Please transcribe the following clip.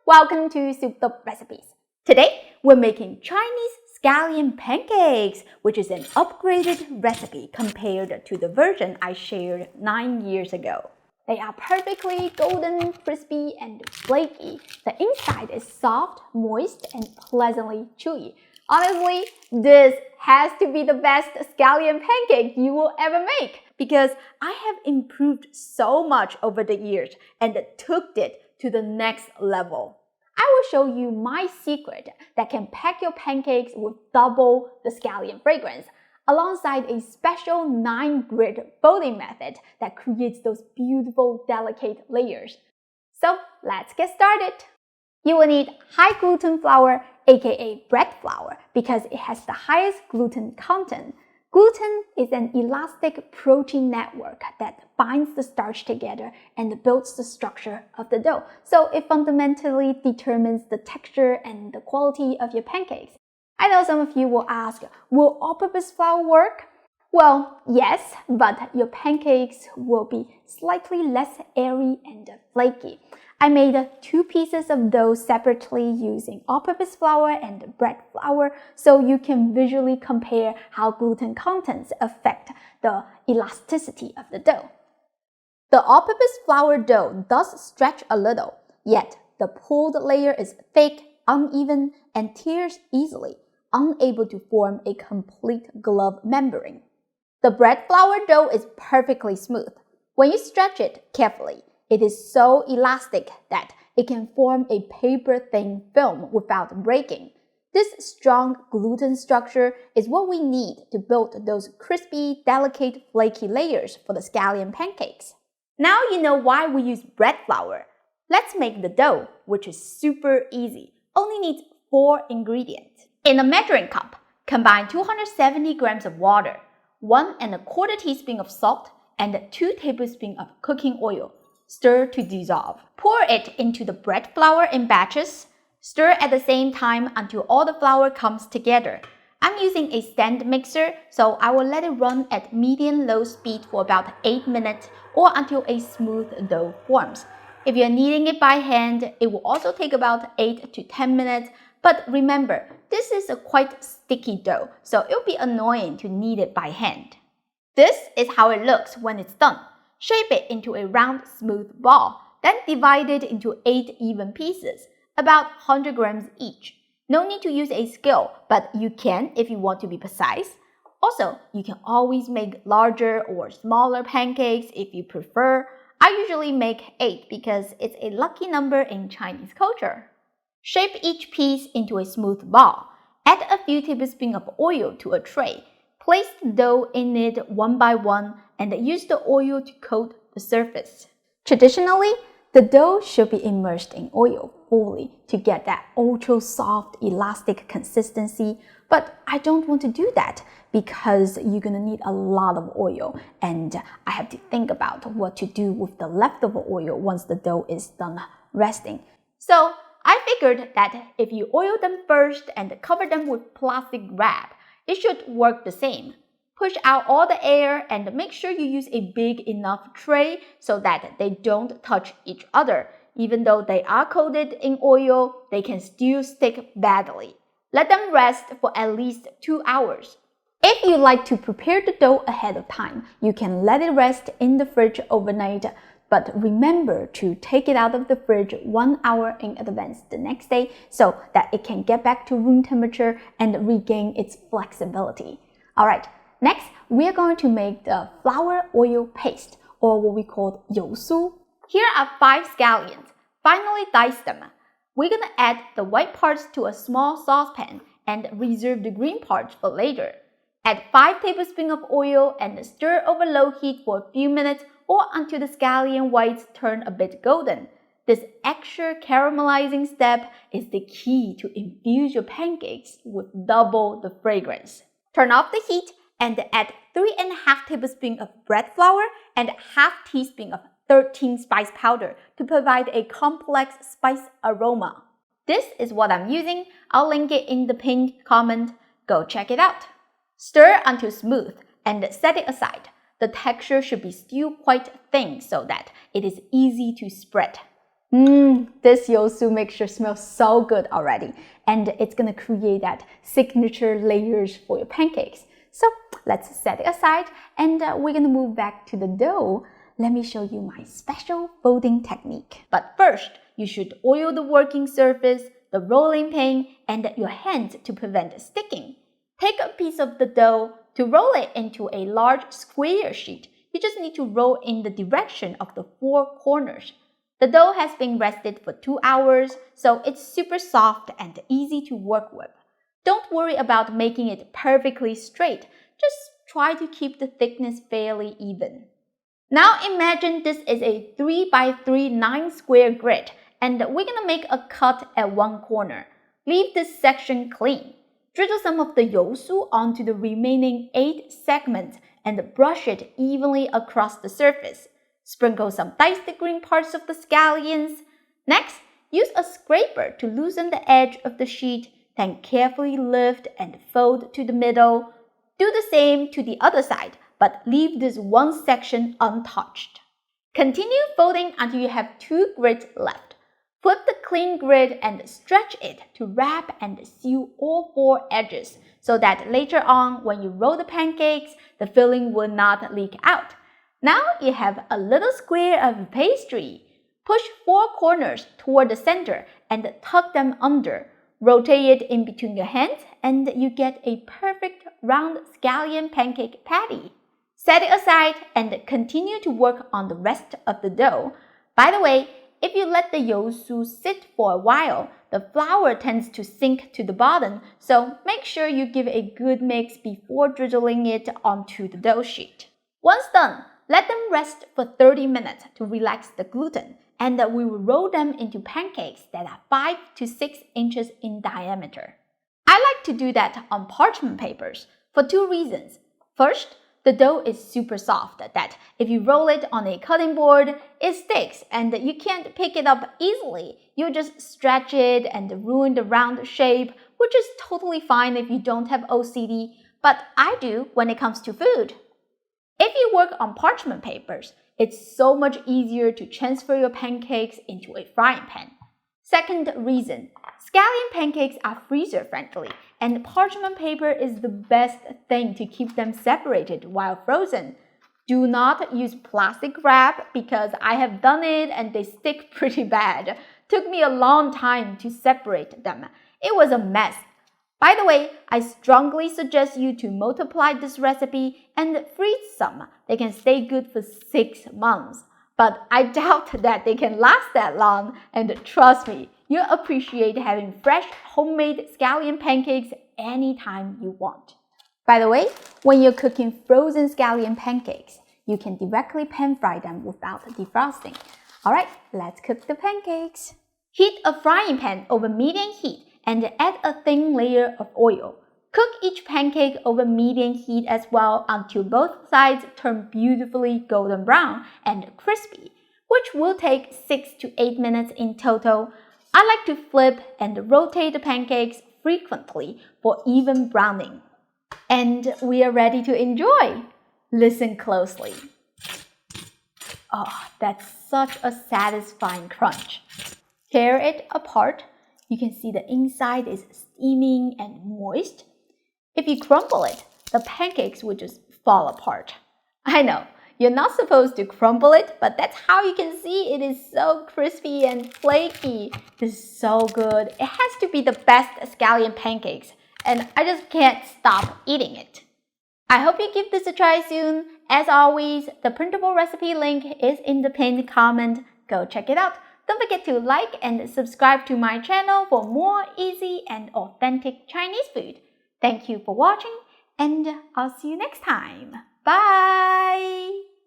Welcome to Super Recipes. Today, we're making Chinese scallion pancakes, which is an upgraded recipe compared to the version I shared 9 years ago. They are perfectly golden, crispy, and flaky. The inside is soft, moist, and pleasantly chewy. Honestly, this has to be the best scallion pancake you will ever make because I have improved so much over the years and took it to the next level. I will show you my secret that can pack your pancakes with double the scallion fragrance, alongside a special 9-grid folding method that creates those beautiful, delicate layers. So let's get started. You will need high gluten flour, aka bread flour, because it has the highest gluten content. Gluten is an elastic protein network that binds the starch together and builds the structure of the dough. So it fundamentally determines the texture and the quality of your pancakes. I know some of you will ask, will all-purpose flour work? Well, yes, but your pancakes will be slightly less airy and flaky. I made 2 pieces of dough separately using all-purpose flour and bread flour so you can visually compare how gluten contents affect the elasticity of the dough. The all-purpose flour dough does stretch a little, yet the pulled layer is thick, uneven, and tears easily, unable to form a complete glove membrane. The bread flour dough is perfectly smooth. When you stretch it carefully, it is so elastic that it can form a paper-thin film without breaking. This strong gluten structure is what we need to build those crispy, delicate, flaky layers for the scallion pancakes. Now you know why we use bread flour. Let's make the dough, which is super easy. Only needs 4 ingredients. In a measuring cup, combine 270 grams of water, 1 1/4 teaspoon of salt, and 2 tablespoons of cooking oil. Stir to dissolve. Pour it into the bread flour in batches. Stir at the same time until all the flour comes together. I'm using a stand mixer, so I will let it run at medium-low speed for about 8 minutes or until a smooth dough forms. If you're kneading it by hand, it will also take about 8 to 10 minutes, but remember, this is a quite sticky dough, so it'll be annoying to knead it by hand. This is how it looks when it's done. Shape it into a round, smooth ball, then divide it into 8 even pieces, about 100 grams each. No need to use a scale, but you can if you want to be precise. Also, you can always make larger or smaller pancakes if you prefer. I usually make 8 because it's a lucky number in Chinese culture. Shape each piece into a smooth ball. Add a few tablespoons of oil to a tray. Place the dough in it one by one and use the oil to coat the surface. Traditionally, the dough should be immersed in oil fully to get that ultra soft, elastic consistency, but I don't want to do that because you're gonna need a lot of oil and I have to think about what to do with the leftover oil once the dough is done resting. So I figured that if you oil them first and cover them with plastic wrap, it should work the same. Push out all the air and make sure you use a big enough tray so that they don't touch each other. Even though they are coated in oil, they can still stick badly. Let them rest for at least 2 hours. If you like to prepare the dough ahead of time, you can let it rest in the fridge overnight, but remember to take it out of the fridge 1 hour in advance the next day so that it can get back to room temperature and regain its flexibility. Alright, next we're going to make the flour oil paste, or what we call Yousu. Here are 5 scallions. Finally dice them. We're gonna add the white parts to a small saucepan and reserve the green parts for later. Add 5 tablespoons of oil and stir over low heat for a few minutes or until the scallion whites turn a bit golden. This extra caramelizing step is the key to infuse your pancakes with double the fragrance. Turn off the heat and add 3.5 tablespoons of bread flour and half teaspoon of 13 spice powder to provide a complex spice aroma. This is what I'm using. I'll link it in the pinned comment. Go check it out. Stir until smooth and set it aside. The texture should be still quite thin so that it is easy to spread. This Yousu mixture smells so good already, and it's gonna create that signature layers for your pancakes. So let's set it aside, and we're gonna move back to the dough. Let me show you my special folding technique. But first, you should oil the working surface, the rolling pin, and your hands to prevent sticking. Take a piece of the dough. To roll it into a large square sheet, you just need to roll in the direction of the 4 corners. The dough has been rested for 2 hours, so it's super soft and easy to work with. Don't worry about making it perfectly straight. Just try to keep the thickness fairly even. Now imagine this is a 3x3 9-square grid, and we're gonna make a cut at one corner. Leave this section clean. Drizzle some of the Yousu onto the remaining 8 segments and brush it evenly across the surface. Sprinkle some diced green parts of the scallions. Next, use a scraper to loosen the edge of the sheet, then carefully lift and fold to the middle. Do the same to the other side, but leave this one section untouched. Continue folding until you have 2 grids left. Flip the clean grid and stretch it to wrap and seal all 4 edges so that later on when you roll the pancakes, the filling will not leak out. Now you have a little square of pastry. Push 4 corners toward the center and tuck them under. Rotate it in between your hands and you get a perfect round scallion pancake patty. Set it aside and continue to work on the rest of the dough. By the way, if you let the Yousu sit for a while, the flour tends to sink to the bottom, so make sure you give a good mix before drizzling it onto the dough sheet. Once done, let them rest for 30 minutes to relax the gluten, and we will roll them into pancakes that are 5 to 6 inches in diameter. I like to do that on parchment papers for 2 reasons. First, the dough is super soft that if you roll it on a cutting board, it sticks and you can't pick it up easily. You just stretch it and ruin the round shape, which is totally fine if you don't have OCD, but I do when it comes to food. If you work on parchment papers, it's so much easier to transfer your pancakes into a frying pan. Second reason, scallion pancakes are freezer friendly, and parchment paper is the best thing to keep them separated while frozen. Do not use plastic wrap because I have done it and they stick pretty bad. Took me a long time to separate them. It was a mess. By the way, I strongly suggest you to multiply this recipe and freeze some. They can stay good for 6 months. But I doubt that they can last that long, and trust me, you'll appreciate having fresh homemade scallion pancakes anytime you want. By the way, when you're cooking frozen scallion pancakes, you can directly pan fry them without defrosting. Alright, let's cook the pancakes. Heat a frying pan over medium heat and add a thin layer of oil. Cook each pancake over medium heat as well until both sides turn beautifully golden brown and crispy, which will take 6 to 8 minutes in total. I like to flip and rotate the pancakes frequently for even browning. And we are ready to enjoy. Listen closely. Oh, that's such a satisfying crunch. Tear it apart. You can see the inside is steaming and moist. If you crumble it, the pancakes will just fall apart. I know, you're not supposed to crumble it, but that's how you can see it is so crispy and flaky. This is so good. It has to be the best scallion pancakes, and I just can't stop eating it. I hope you give this a try soon. As always, the printable recipe link is in the pinned comment. Go check it out. Don't forget to like and subscribe to my channel for more easy and authentic Chinese food. Thank you for watching, and I'll see you next time. Bye!